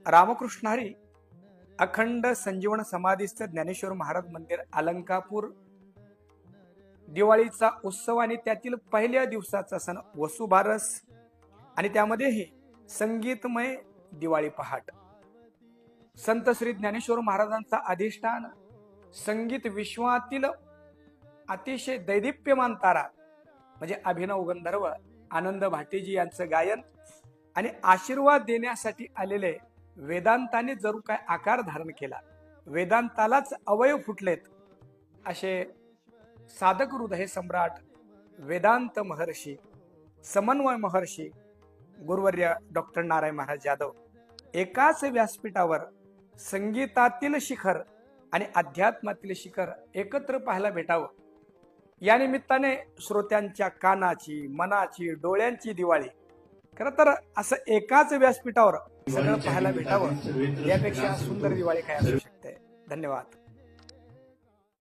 रामकृष्ण हरी अखंड संजीवन समाधीस्थ ज्ञानेश्वर महाराज मंदिर अलंकापूर दिवाळीचा उत्सव आणि त्यातील पहिल्या दिवसाचा सण वसुबारस आणि त्यामध्येही संगीतमय दिवाळी पहाट. संत श्री ज्ञानेश्वर महाराजांचा अधिष्ठान संगीत विश्वातील अतिशय दैदिप्यमान तारा म्हणजे अभिनव गंधर्व आनंद भाटेजी यांचं गायन आणि आशीर्वाद देण्यासाठी आलेले वेदांताने जरूर काय आकार धारण केला, वेदांतालाच अवयव फुटलेत असे साधक हृदय सम्राट वेदांत महर्षी समन्वय महर्षी गुरुवर्य डॉक्टर नारायण महाराज यादव एकाच व्यासपीठावर संगीतातील शिखर आणि अध्यात्मातील शिखर एकत्र पाहायला भेटावं. या निमित्ताने श्रोत्यांच्या कानाची, मनाची, डोळ्यांची दिवाळी. खरं तर असं एकाच व्यासपीठावर सगळं पाहायला भेटावं यापेक्षा सुंदर दिवाळी काय असू शकते. धन्यवाद.